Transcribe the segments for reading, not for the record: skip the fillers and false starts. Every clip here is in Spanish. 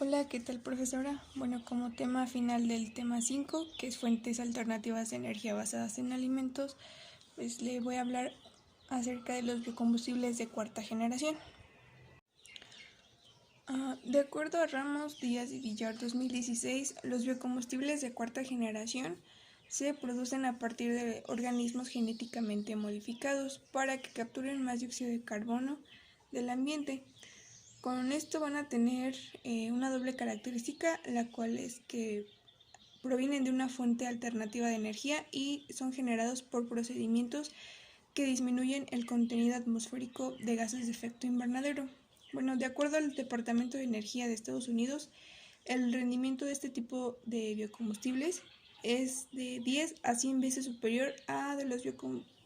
Hola, ¿qué tal, profesora? Bueno, como tema final del tema 5, que es fuentes alternativas de energía basadas en alimentos, pues le voy a hablar acerca de los biocombustibles de cuarta generación. De acuerdo a Ramos, Díaz y Villar 2016, los biocombustibles de cuarta generación se producen a partir de organismos genéticamente modificados para que capturen más dióxido de carbono del ambiente. Con esto van a tener una doble característica, la cual es que provienen de una fuente alternativa de energía y son generados por procedimientos que disminuyen el contenido atmosférico de gases de efecto invernadero. Bueno, de acuerdo al Departamento de Energía de Estados Unidos, el rendimiento de este tipo de biocombustibles es de 10 a 100 veces superior a de los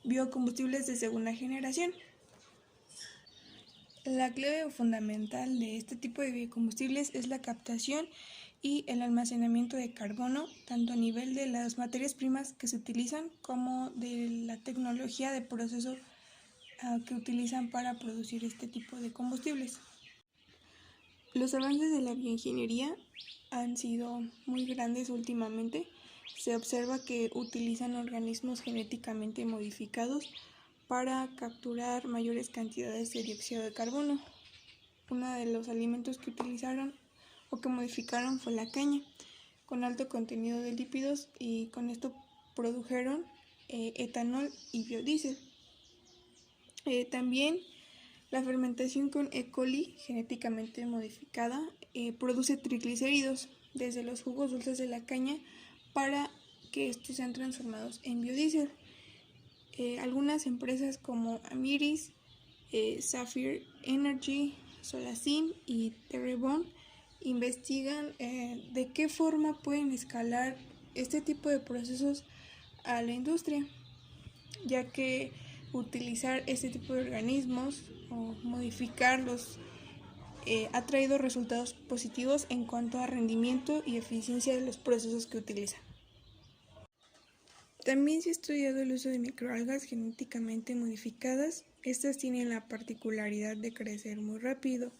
biocombustibles de segunda generación. La clave fundamental de este tipo de biocombustibles es la captación y el almacenamiento de carbono, tanto a nivel de las materias primas que se utilizan como de la tecnología de proceso que utilizan para producir este tipo de combustibles. Los avances de la bioingeniería han sido muy grandes últimamente. Se observa que utilizan organismos genéticamente modificados para capturar mayores cantidades de dióxido de carbono. Uno de los alimentos que utilizaron o que modificaron fue la caña, con alto contenido de lípidos, y con esto produjeron etanol y biodiesel. También la fermentación con E. coli genéticamente modificada produce triglicéridos desde los jugos dulces de la caña para que estos sean transformados en biodiesel. Algunas empresas como Amiris, Sapphire Energy, Solacin y Terrebonne investigan de qué forma pueden escalar este tipo de procesos a la industria, ya que utilizar este tipo de organismos o modificarlos ha traído resultados positivos en cuanto a rendimiento y eficiencia de los procesos que utilizan. También se ha estudiado el uso de microalgas genéticamente modificadas. Estas tienen la particularidad de crecer muy rápido.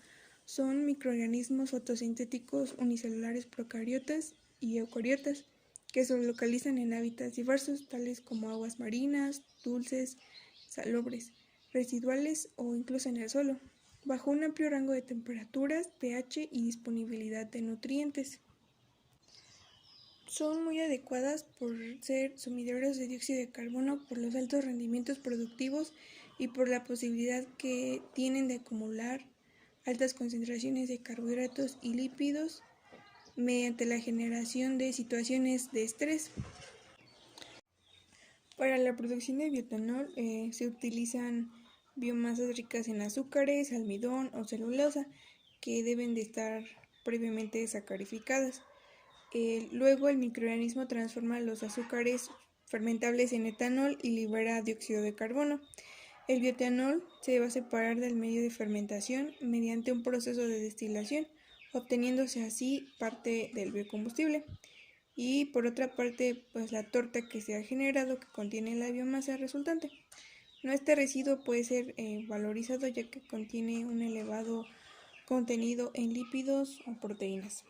Son microorganismos fotosintéticos unicelulares procariotas y eucariotas que se localizan en hábitats diversos, tales como aguas marinas, dulces, salobres, residuales o incluso en el suelo, bajo un amplio rango de temperaturas, pH y disponibilidad de nutrientes. Son muy adecuadas por ser sumideros de dióxido de carbono por los altos rendimientos productivos y por la posibilidad que tienen de acumular altas concentraciones de carbohidratos y lípidos mediante la generación de situaciones de estrés. Para la producción de bioetanol se utilizan biomasas ricas en azúcares, almidón o celulosa que deben de estar previamente sacarificadas. Luego el microorganismo transforma los azúcares fermentables en etanol y libera dióxido de carbono. El bioetanol se va a separar del medio de fermentación mediante un proceso de destilación, obteniéndose así parte del biocombustible. Y por otra parte, pues la torta que se ha generado que contiene la biomasa resultante. Este residuo puede ser valorizado ya que contiene un elevado contenido en lípidos o proteínas.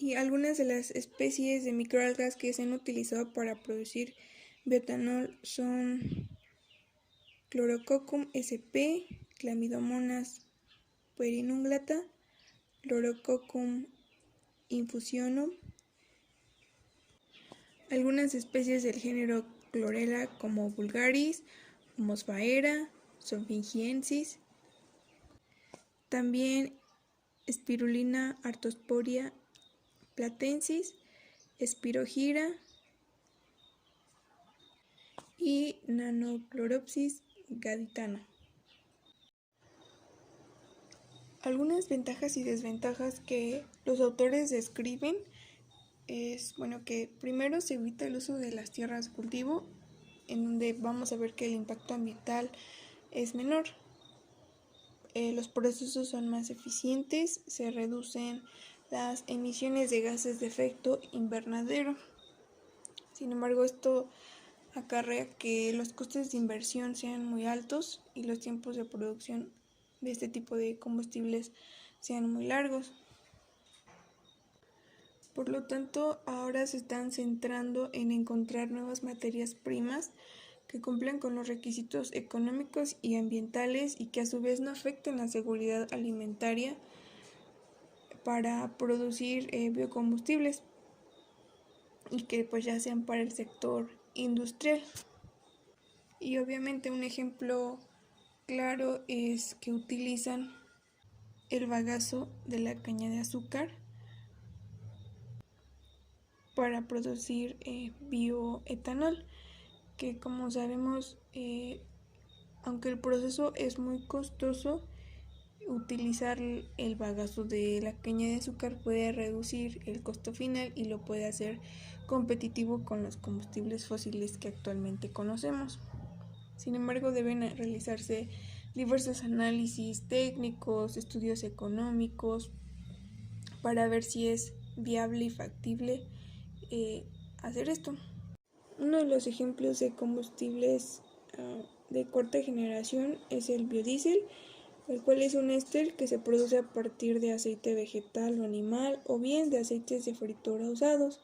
Y algunas de las especies de microalgas que se han utilizado para producir bioetanol son Chlorococcum sp, Chlamydomonas puerinunglata, Chlorococcum infusionum, algunas especies del género Chlorella como Vulgaris, Mosfaera, Zomphingiensis, también Spirulina artosporia platensis, Spirogyra y Nanochloropsis gaditana. Algunas ventajas y desventajas que los autores describen es que primero se evita el uso de las tierras de cultivo, en donde vamos a ver que el impacto ambiental es menor. Los procesos son más eficientes, se reducen las emisiones de gases de efecto invernadero. Sin embargo, esto acarrea que los costes de inversión sean muy altos y los tiempos de producción de este tipo de combustibles sean muy largos. Por lo tanto, ahora se están centrando en encontrar nuevas materias primas que cumplan con los requisitos económicos y ambientales y que a su vez no afecten la seguridad alimentaria para producir biocombustibles y que pues ya sean para el sector industrial. Y obviamente un ejemplo claro es que utilizan el bagazo de la caña de azúcar para producir bioetanol, que como sabemos, aunque el proceso es muy costoso, utilizar el bagazo de la caña de azúcar puede reducir el costo final y lo puede hacer competitivo con los combustibles fósiles que actualmente conocemos. Sin embargo, deben realizarse diversos análisis técnicos, estudios económicos, para ver si es viable y factible hacer esto. Uno de los ejemplos de combustibles de cuarta generación es el biodiesel, el cual es un éster que se produce a partir de aceite vegetal o animal o bien de aceites de fritura usados.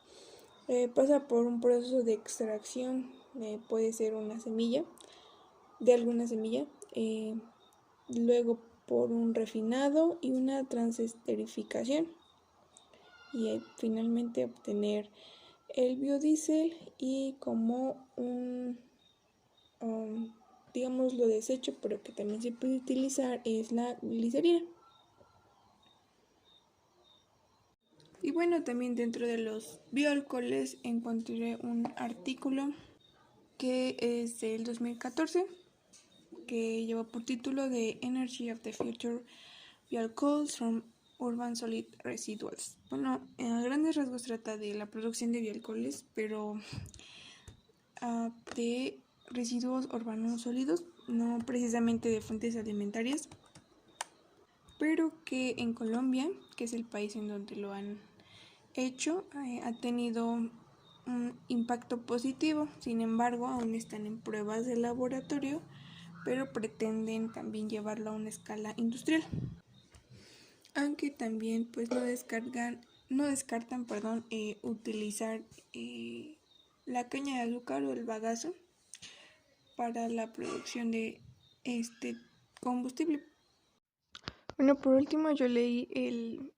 Pasa por un proceso de extracción, puede ser una semilla, de alguna semilla, luego por un refinado y una transesterificación y finalmente obtener el biodiesel y como un digamos lo desecho pero que también se puede utilizar es la glicerina. Y bueno, también dentro de los bioalcoholes encontré un artículo que es del 2014 que lleva por título de Energy of the Future Bioalcohols from Urban Solid Residuals. Bueno, a grandes rasgos trata de la producción de bioalcoholes, pero de residuos urbanos sólidos, no precisamente de fuentes alimentarias, pero que en Colombia, que es el país en donde lo han hecho, ha tenido un impacto positivo. Sin embargo, aún están en pruebas de laboratorio, pero pretenden también llevarlo a una escala industrial. Aunque también pues no descartan utilizar la caña de azúcar o el bagazo para la producción de este combustible. Bueno, por último yo leí el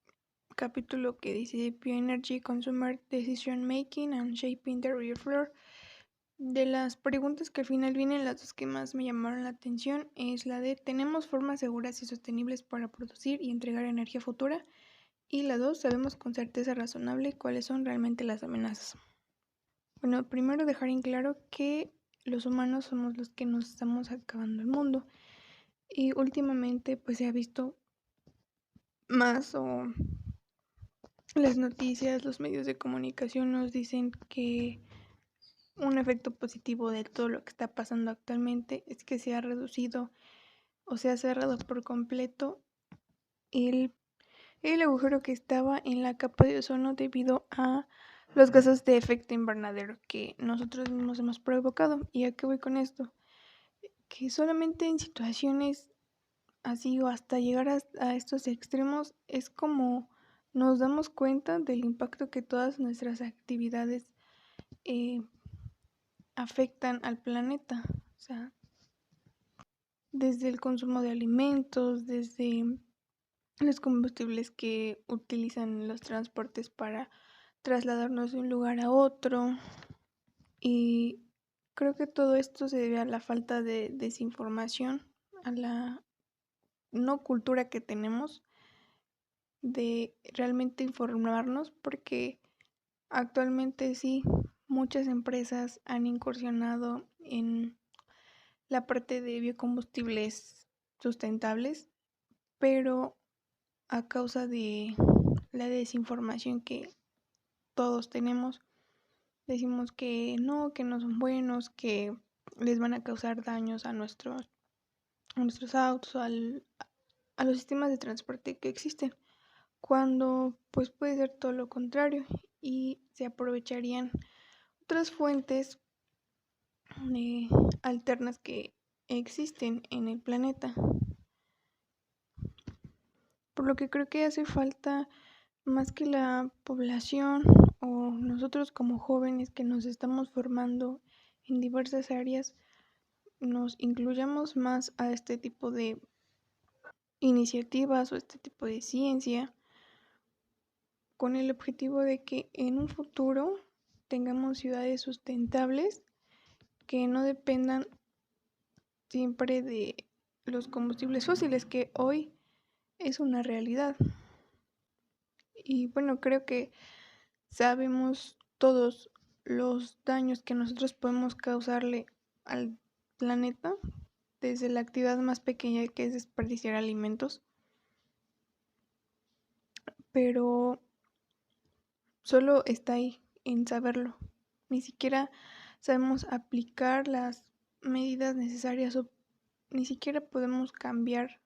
capítulo que dice Bioenergy Consumer Decision Making and Shaping the Real Floor. De las preguntas que al final vienen, las dos que más me llamaron la atención es la de ¿tenemos formas seguras y sostenibles para producir y entregar energía futura? Y la 2, ¿sabemos con certeza razonable cuáles son realmente las amenazas? Bueno, primero dejar en claro que los humanos somos los que nos estamos acabando el mundo. Y últimamente pues se ha visto más o las noticias, los medios de comunicación nos dicen que un efecto positivo de todo lo que está pasando actualmente es que se ha reducido o se ha cerrado por completo el agujero que estaba en la capa de ozono debido a los gases de efecto invernadero que nosotros mismos hemos provocado. ¿Y a qué voy con esto? Que solamente en situaciones así o hasta llegar a estos extremos es como nos damos cuenta del impacto que todas nuestras actividades afectan al planeta. O sea, desde el consumo de alimentos, desde los combustibles que utilizan los transportes para trasladarnos de un lugar a otro. Y creo que todo esto se debe a la falta de desinformación, a la no cultura que tenemos de realmente informarnos, porque actualmente sí, muchas empresas han incursionado en la parte de biocombustibles sustentables, pero a causa de la desinformación que todos tenemos, decimos que no son buenos, que les van a causar daños a nuestros autos, a los sistemas de transporte que existen, cuando pues puede ser todo lo contrario y se aprovecharían otras fuentes alternas que existen en el planeta. Por lo que creo que hace falta más que la población o nosotros como jóvenes que nos estamos formando en diversas áreas, nos incluyamos más a este tipo de iniciativas o este tipo de ciencia con el objetivo de que en un futuro tengamos ciudades sustentables que no dependan siempre de los combustibles fósiles, que hoy es una realidad. Y bueno, creo que sabemos todos los daños que nosotros podemos causarle al planeta, desde la actividad más pequeña que es desperdiciar alimentos, pero solo está ahí en saberlo. Ni siquiera sabemos aplicar las medidas necesarias o ni siquiera podemos cambiar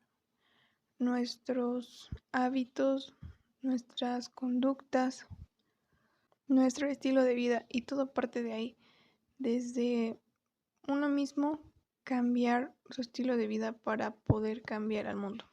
nuestros hábitos, nuestras conductas, nuestro estilo de vida y todo parte de ahí, desde uno mismo cambiar su estilo de vida para poder cambiar al mundo.